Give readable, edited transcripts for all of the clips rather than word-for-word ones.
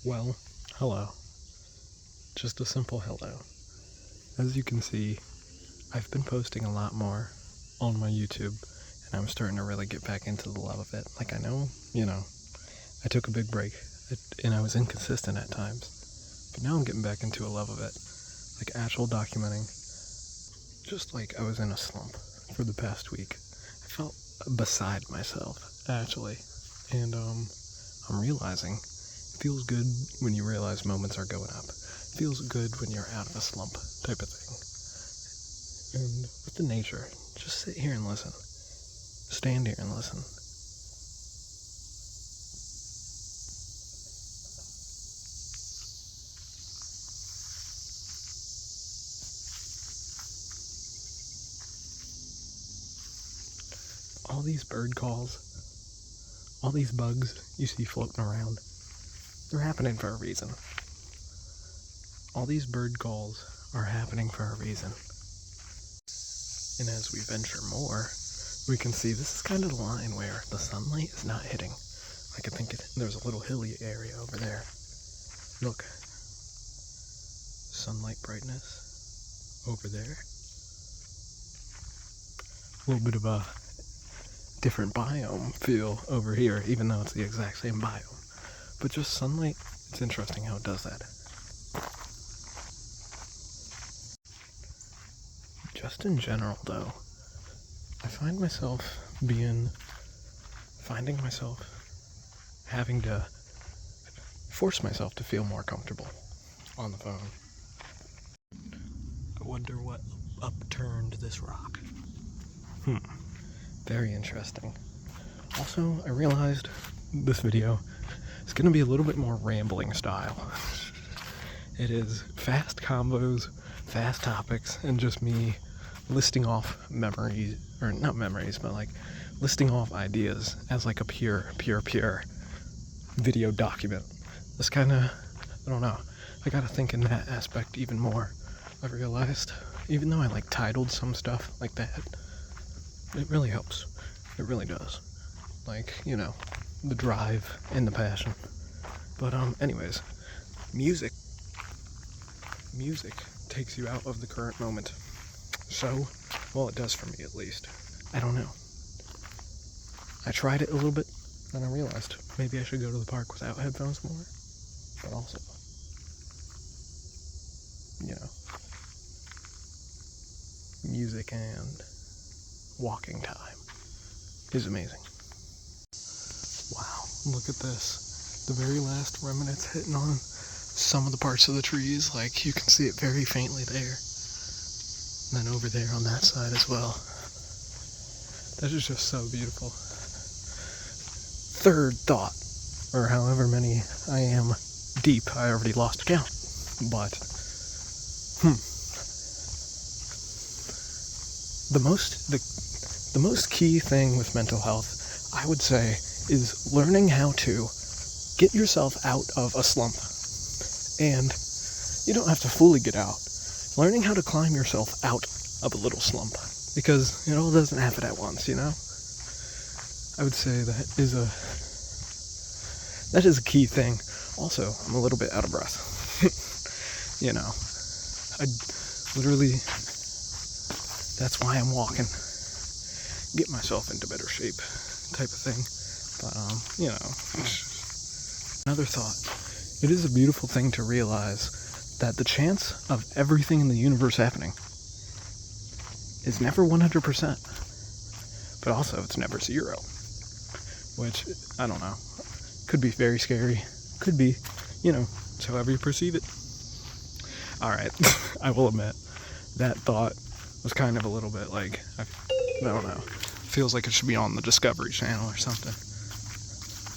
Well, hello. Just a simple hello. As you can see, I've been posting a lot more on my YouTube, and I'm starting to really get back into the love of it. Like, I know, I took a big break, and I was inconsistent at times, but now I'm getting back into a love of it. Like, actual documenting. Just like I was in a slump for the past week. I felt beside myself, actually. And, I'm realizing it feels good when you realize moments are going up. It feels good when you're out of a slump type of thing. And with the nature, just sit here and listen. Stand here and listen. All these bird calls, all these bugs you see floating around, they're happening for a reason. All these bird calls are happening for a reason. And as we venture more, we can see this is kind of the line where the sunlight is not hitting. Like, I think there's a little hilly area over there. Look. Sunlight brightness over there. A little bit of a different biome feel over here, even though it's the exact same biome. But just sunlight, it's interesting how it does that. Just in general, though, I find myself having to force myself to feel more comfortable on the phone. I wonder what upturned this rock. Very interesting. Also, I realized this video is going to be a little bit more rambling style. It is fast combos, fast topics, and just me listing off memories, or not memories, but like listing off ideas as like a pure video document. This kind of, I don't know, I gotta think in that aspect even more. I realized, even though I like titled some stuff like that, it really helps. It really does. Like, the drive and the passion. But anyways, music takes you out of the current moment. So, well, it does for me at least. I don't know. I tried it a little bit, then I realized maybe I should go to the park without headphones more. But also, music and walking time is amazing. Wow, look at this. The very last remnants hitting on some of the parts of the trees, like you can see it very faintly there. And then over there on that side as well. That is just so beautiful. Third thought, or however many I am deep, I already lost count. But, the most key thing with mental health, I would say, is learning how to get yourself out of a slump. And you don't have to fully get out. Learning how to climb yourself out of a little slump. Because it all doesn't happen at once, I would say that is a key thing. Also, I'm a little bit out of breath. I literally, that's why I'm walking. Get myself into better shape type of thing. But, another thought. It is a beautiful thing to realize that the chance of everything in the universe happening is never 100%. But also, it's never 0. Which, I don't know. Could be very scary. Could be, it's however you perceive it. Alright, I will admit, that thought was kind of a little bit like, I don't know. Feels like it should be on the Discovery Channel or something.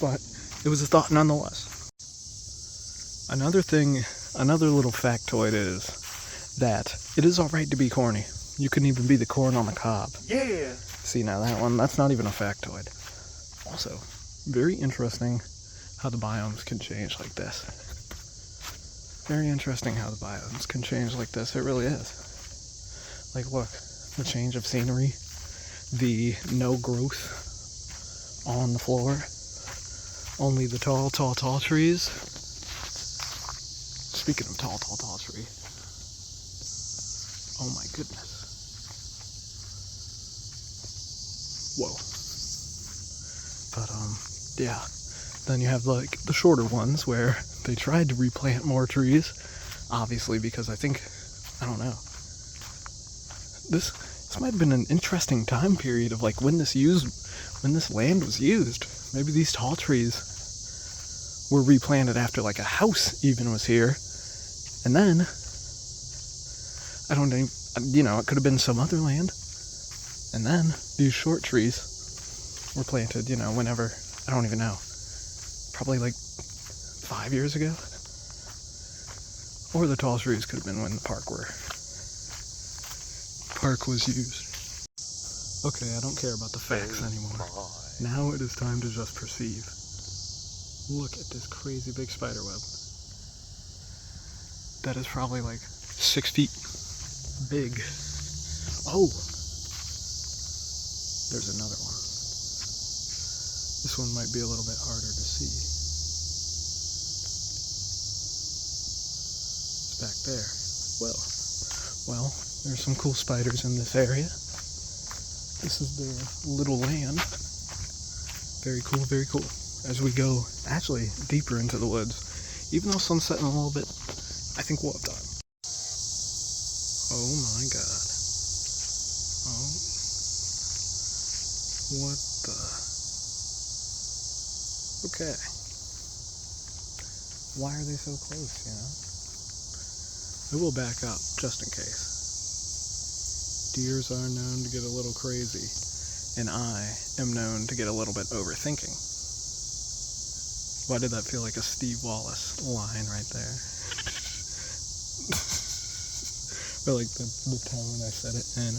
But it was a thought nonetheless. Another little factoid is that it is alright to be corny. You can even be the corn on the cob. Yeah! See, now that's not even a factoid. Also, very interesting how the biomes can change like this. Very interesting how the biomes can change like this. It really is. Like, look, the change of scenery, the no growth on the floor, only the tall trees. speaking of tall tree. Oh my goodness. Whoa. But, yeah. Then you have, like, the shorter ones where they tried to replant more trees. Obviously, because I don't know. This might have been an interesting time period of, like, when this land was used. Maybe these tall trees were replanted after, like, a house even was here. And then, I don't know, it could have been some other land. And then, these short trees were planted, whenever, I don't even know. Probably like 5 years ago. Or the tall trees could have been when the park was used. Okay, I don't care about the facts anymore. Now it is time to just perceive. Look at this crazy big spider web. That is probably like 6 feet big. Oh! There's another one. This one might be a little bit harder to see. It's back there. Well, there's some cool spiders in this area. This is their little land. Very cool, very cool. As we go, actually, deeper into the woods. Even though sun's setting a little bit, I think we'll have time. Oh my god. Oh. What the... Okay. Why are they so close, I will back up, just in case. Deers are known to get a little crazy, and I am known to get a little bit overthinking. Why did that feel like a Steve Wallace line right there? I like the tone I said it in.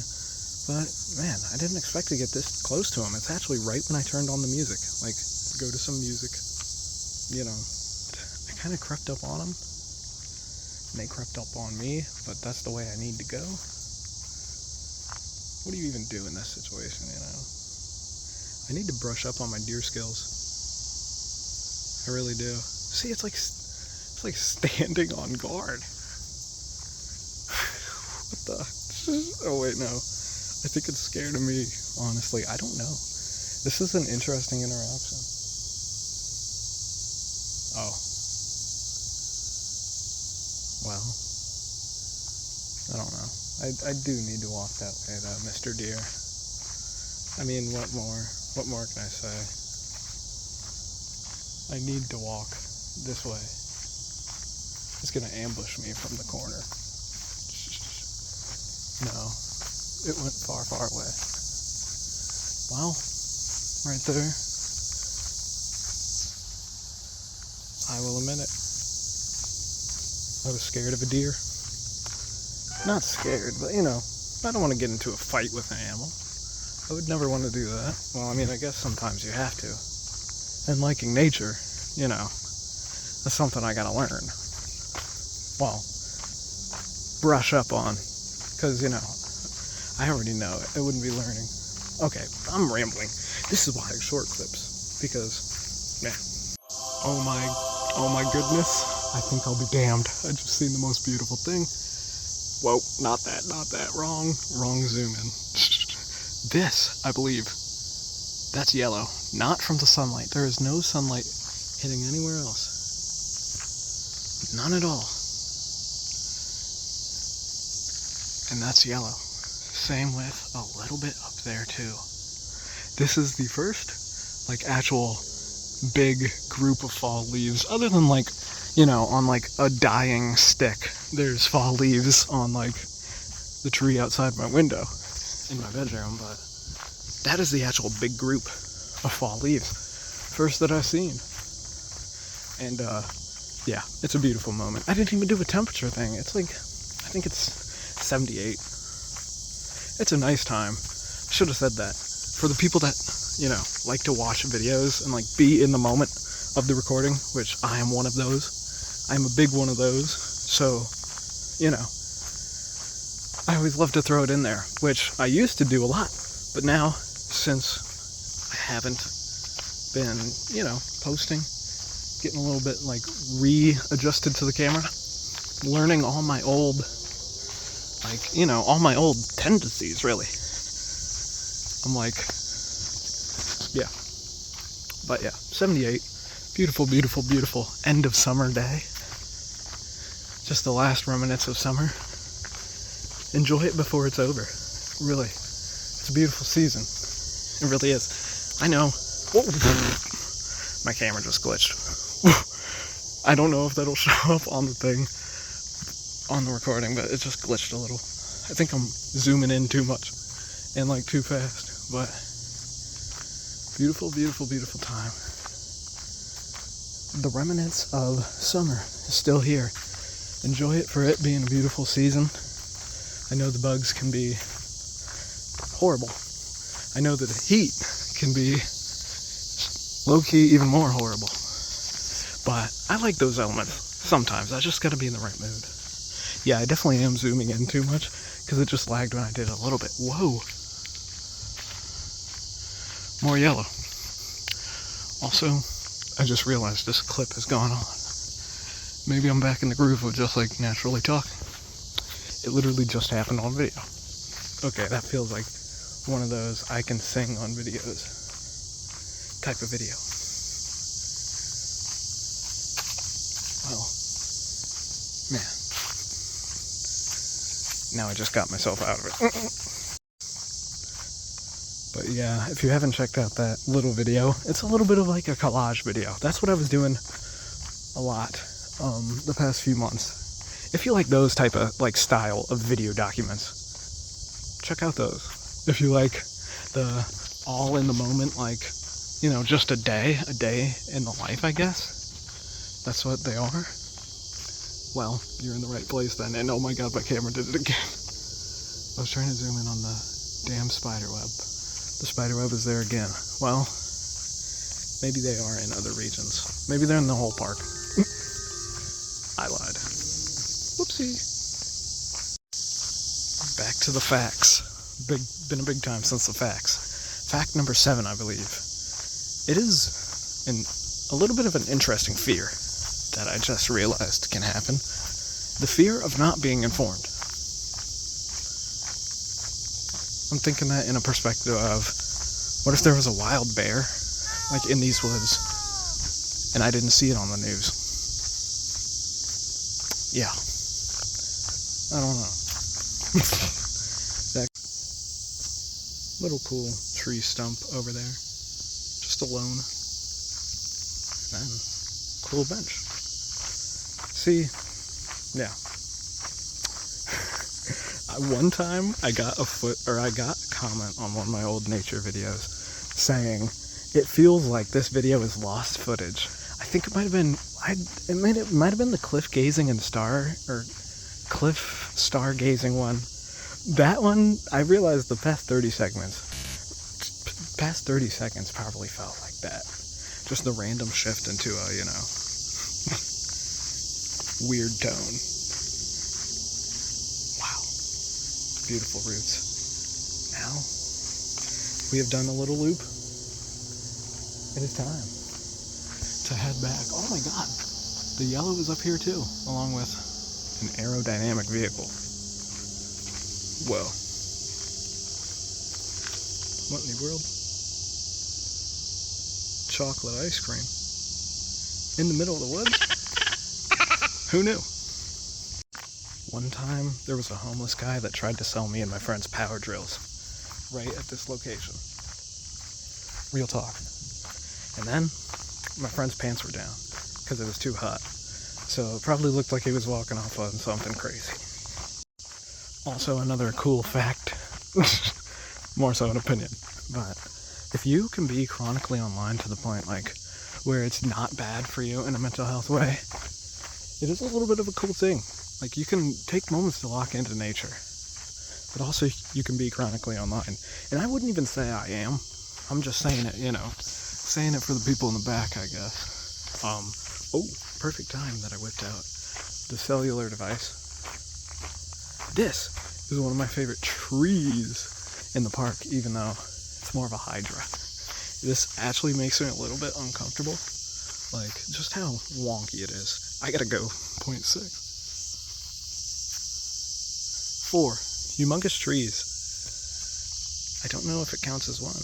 But, man, I didn't expect to get this close to him. It's actually right when I turned on the music. Like, go to some music, I kind of crept up on them, and they crept up on me, but that's the way I need to go. What do you even do in this situation, I need to brush up on my deer skills. I really do. See, it's like standing on guard. What the? Oh wait, no. I think it's scared of me, honestly. I don't know. This is an interesting interaction. Oh. Well. I don't know. I do need to walk that way, though, Mr. Deer. I mean, what more can I say? I need to walk this way. It's gonna ambush me from the corner. No. It went far, far away. Well, right there. I will admit it. I was scared of a deer. Not scared, but I don't want to get into a fight with an animal. I would never want to do that. Well, I mean, I guess sometimes you have to. And liking nature, that's something I gotta learn. Well, brush up on. Because, I already know it. It wouldn't be learning. Okay, I'm rambling. This is why I short clips. Because, yeah. Oh my goodness. I think I'll be damned. I just seen the most beautiful thing. Whoa, not that. Wrong zoom in. This, I believe, that's yellow. Not from the sunlight. There is no sunlight hitting anywhere else. None at all. And that's yellow. Same with a little bit up there too. This is the first, actual big group of fall leaves, other than on a dying stick. There's fall leaves on the tree outside my window in my bedroom, but that is the actual big group of fall leaves. First that I've seen. And yeah, it's a beautiful moment. I didn't even do a temperature thing. It's I think it's 78. It's a nice time. Should have said that. For the people that, like to watch videos and be in the moment of the recording, which I am one of those. I'm a big one of those. So, I always love to throw it in there, which I used to do a lot. But now, since I haven't been, posting, getting a little bit readjusted to the camera, learning all my old, all my old tendencies, really. I'm like, yeah. But yeah, 78. Beautiful, beautiful, beautiful end of summer day. Just the last remnants of summer. Enjoy it before it's over. Really. It's a beautiful season. It really is. I know. Whoa. My camera just glitched. I don't know if that'll show up on the thing, on the recording, but it just glitched a little. I think I'm zooming in too much and like too fast, but beautiful, beautiful, beautiful time. The remnants of summer is still here. Enjoy it for it being a beautiful season. I know the bugs can be horrible. I know that the heat can be low-key even more horrible. But I like those elements sometimes. I just gotta be in the right mood. Yeah, I definitely am zooming in too much because it just lagged when I did a little bit. Whoa. More yellow. Also, I just realized this clip has gone on. Maybe I'm back in the groove of just like naturally talking. It literally just happened on video. Okay, that feels like one of those I can sing on videos type of video. Well, man. Now I just got myself out of it. But yeah, if you haven't checked out that little video, it's a little bit of like a collage video. That's what I was doing a lot the past few months. If you like those type of like style of video documents, check out those. If you like the all in the moment, like, just a day in the life, I guess. That's what they are. Well, you're in the right place then. And oh my god, my camera did it again. I was trying to zoom in on the damn spider web. The spider web is there again. Well, maybe they are in other regions. Maybe they're in the whole park. I lied. Whoopsie. Back to the facts. Been a big time since the facts. Fact number 7, I believe. It is a little bit of an interesting fear that I just realized can happen. The fear of not being informed. I'm thinking that in a perspective of, what if there was a wild bear, like in these woods, and I didn't see it on the news? Yeah. I don't know. That little cool tree stump over there, just alone. And then, cool bench. See, yeah. One time I got a comment on one of my old nature videos saying it feels like this video is lost footage. I think it might have been it might have been the cliff gazing and cliff stargazing one. That one, I realized the past 30 seconds probably felt like that. Just the random shift into a, weird tone. Wow. Beautiful roots. Now, we have done a little loop. It is time to head back. Oh my god. The yellow is up here too, along with an aerodynamic vehicle. Whoa. What in the world? Chocolate ice cream. In the middle of the woods? Who knew? One time, there was a homeless guy that tried to sell me and my friends power drills right at this location. Real talk. And then, my friend's pants were down because it was too hot. So it probably looked like he was walking off on something crazy. Also, another cool fact, more so an opinion, but if you can be chronically online to the point where it's not bad for you in a mental health way, it is a little bit of a cool thing. Like, you can take moments to lock into nature, but also you can be chronically online. And I wouldn't even say I am. I'm just saying it, saying it for the people in the back, I guess. Perfect time that I whipped out the cellular device. This is one of my favorite trees in the park, even though it's more of a hydra. This actually makes me a little bit uncomfortable. Like, just how wonky it is. I gotta go. 0.6. 4 humongous trees. I don't know if it counts as one.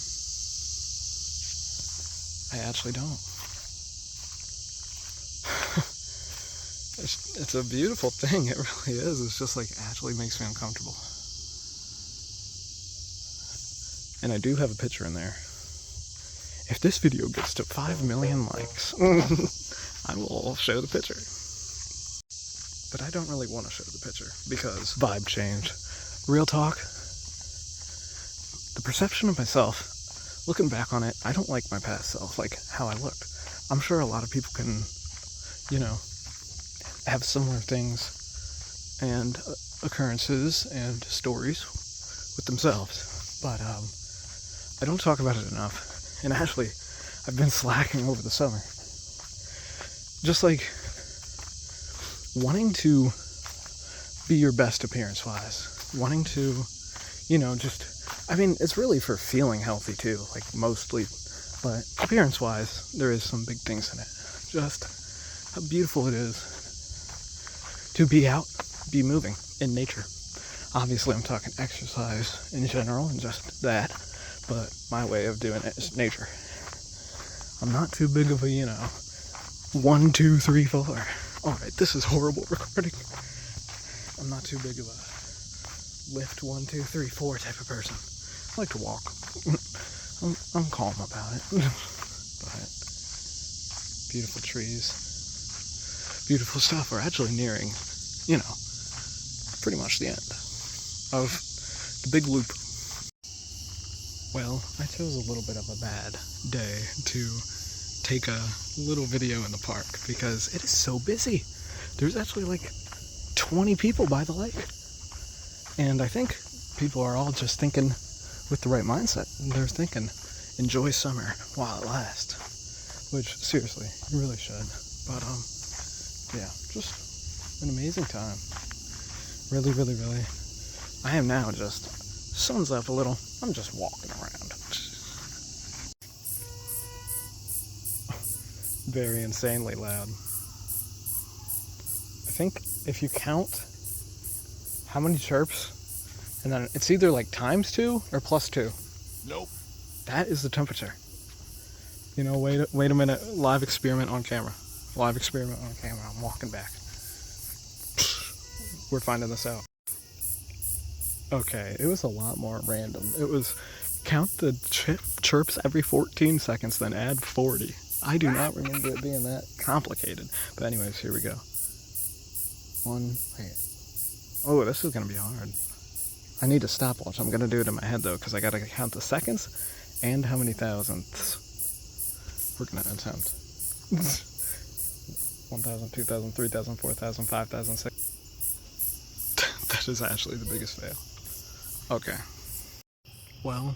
I actually don't. It's a beautiful thing, it really is. It's just like, actually makes me uncomfortable. And I do have a picture in there. If this video gets to 5 million likes, I will show the picture. But I don't really want to show the picture because vibe change. Real talk, the perception of myself, looking back on it, I don't like my past self, like how I looked. I'm sure a lot of people can, you know, have similar things and occurrences and stories with themselves. But I don't talk about it enough. And actually, I've been slacking over the summer. Just like wanting to be your best appearance-wise. Wanting to, you know, just, I mean, it's really for feeling healthy too, like mostly. But appearance-wise, there is some big things in it. Just how beautiful it is to be out, be moving in nature. Obviously, I'm talking exercise in general and just that. But my way of doing it is nature. I'm not too big of a, you know, 1, 2, 3, 4. Alright, this is horrible recording. I'm not too big of a lift 1, 2, 3, 4 type of person. I like to walk. I'm calm about it. But beautiful trees, beautiful stuff. We're actually nearing, you know, pretty much the end of the big loop. Well, I chose a little bit of a bad day to take a little video in the park because it is so busy. There's actually like 20 people by the lake. And I think people are all just thinking with the right mindset. They're thinking, enjoy summer while it lasts. Which, seriously, you really should. But, yeah, just an amazing time. Really, really, really. I am now just, sun's up a little. I'm just walking around. Very insanely loud. I think if you count how many chirps, and then it's either like ×2 or +2. Nope. That is the temperature. You know, wait a minute. Live experiment on camera. Live experiment on camera. I'm walking back. We're finding this out. Okay, it was a lot more random. It was count the chirps every 14 seconds, then add 40. I do not remember it being that complicated. But anyways, here we go. Wait. Oh, this is going to be hard. I need a stopwatch. I'm going to do it in my head, though, because I got to count the seconds and how many thousandths. We're going to attempt. 1,000, 2,000, 3,000, 4,000, 5,000, 6,000. That is actually the biggest fail. Okay. Well,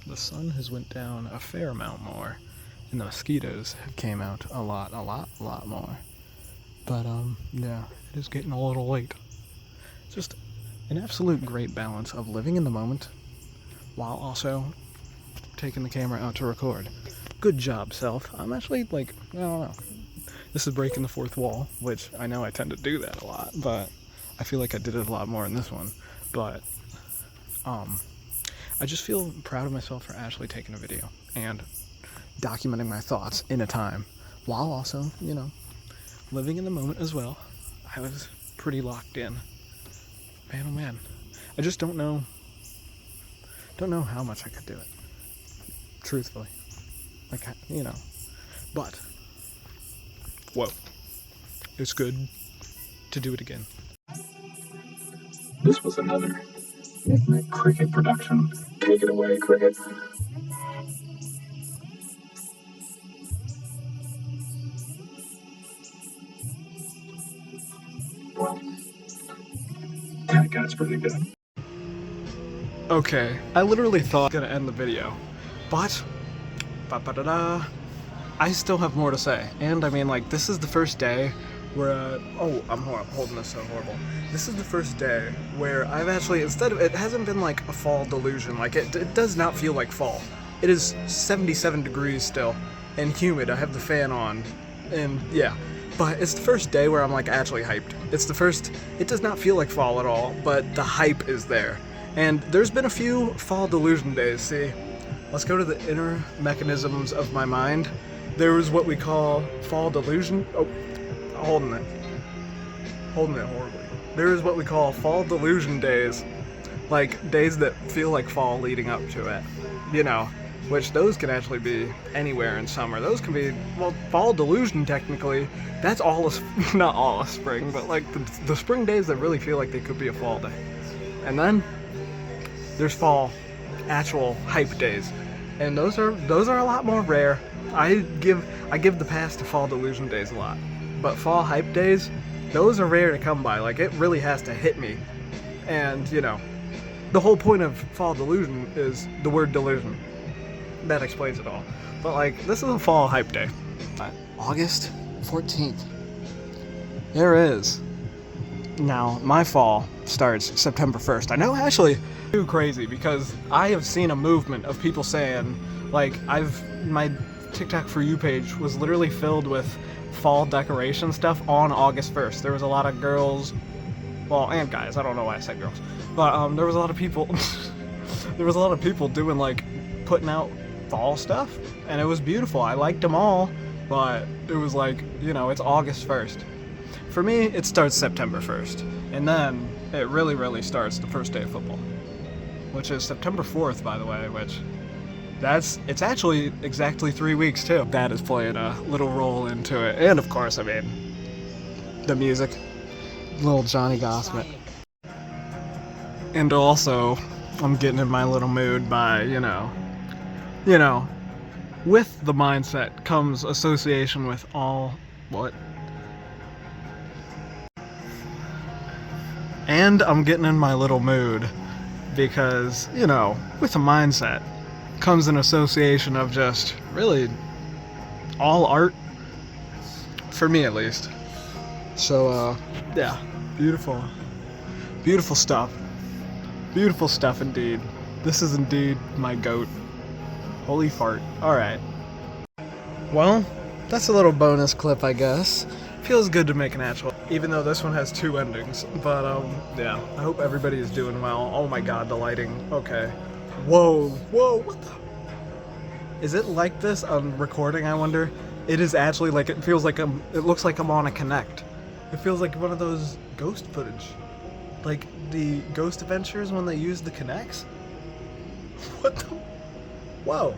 the sun has went down a fair amount more, and the mosquitoes have came out a lot more. But, yeah, it is getting a little late. Just an absolute great balance of living in the moment while also taking the camera out to record. Good job, self. I'm actually, like, I don't know. This is breaking the fourth wall, which I know I tend to do that a lot, but I feel like I did it a lot more in this one. But, I just feel proud of myself for actually taking a video and documenting my thoughts in a time while also, you know, living in the moment as well. I was pretty locked in. Man, oh man. I just don't know how much I could do it. Truthfully. Like, you know. But, whoa. It's good to do it again. This was another Cricket production. Take it away, Cricket. Well, that guy's pretty good. Okay, I literally thought I was gonna end the video, but I still have more to say. And I mean, like, this is the first day where I'm holding this so horrible. This is the first day where I've actually, it hasn't been like a fall delusion. Like, it does not feel like fall. It is 77 degrees still and humid. I have the fan on, and yeah, But it's the first day where I'm like actually hyped. It's the first, it does not feel like fall at all, but the hype is there. And there's been a few fall delusion days. See, let's go to the inner mechanisms of my mind. There was what we call fall delusion. Oh, holding it horribly. There is what we call fall delusion days. Like days that feel like fall leading up to it, you know, which those can actually be anywhere in summer. Those can be, well, fall delusion technically, that's all of, not all of spring, but like the spring days that really feel like they could be a fall day. And then there's fall actual hype days, and those are a lot more rare. I give the pass to fall delusion days a lot, but fall hype days, those are rare to come by. Like it really has to hit me, and you know, the whole point of fall delusion is the word delusion. That explains it all. But like, this is a fall hype day. August 14th. There is. Now, my fall starts September 1st. I know, actually, too crazy because I have seen a movement of people saying, like, my TikTok For You page was literally filled with fall decoration stuff on August 1st. There was a lot of girls, well, and guys, I don't know why I said girls, but there was a lot of people, doing, like, putting out fall stuff, and it was beautiful. I liked them all, but it was like, you know, it's August 1st. For me, it starts September 1st, and then it really starts the first day of football, which is September 4th, by the way, which it's actually exactly 3 weeks too. That is playing a little role into it, and of course, I mean, the music, little Johnny Gossett. And also, I'm getting in my little mood by, you know, with the mindset comes association with all, what? And I'm getting in my little mood because, you know, with a mindset comes an association of just really all art, for me at least. So, yeah, beautiful stuff. Beautiful stuff indeed. This is indeed my goat. Holy fart. Alright. Well, that's a little bonus clip, I guess. Feels good to make an actual, even though this one has 2 endings. But, yeah. I hope everybody is doing well. Oh my god, the lighting. Okay. Whoa, what the? Is it like this on recording, I wonder? It is actually like, it feels like it looks like I'm on a Kinect. It feels like one of those ghost footage. Like the Ghost Adventures when they use the Kinects? What the? Whoa.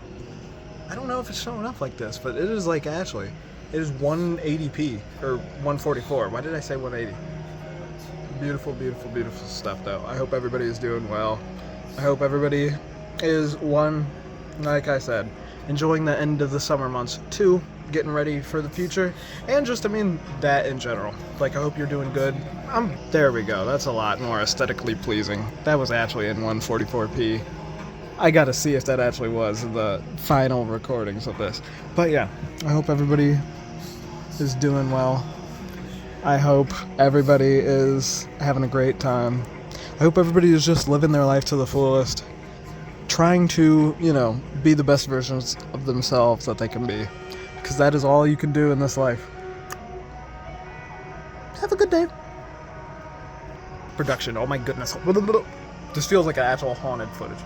I don't know if it's showing up like this, but it is like actually. It is 180p, or 144. Why did I say 180? Beautiful stuff though. I hope everybody is doing well. I hope everybody is, one, like I said, enjoying the end of the summer months, 2, getting ready for the future, and just, I mean, that in general. Like, I hope you're doing good. There we go. That's a lot more aesthetically pleasing. That was actually in 144p. I gotta see if that actually was the final recordings of this. But yeah, I hope everybody is doing well. I hope everybody is having a great time. I hope everybody is just living their life to the fullest, trying to, you know, be the best versions of themselves that they can be. Because that is all you can do in this life. Have a good day. Production, oh my goodness. This feels like an actual haunted footage.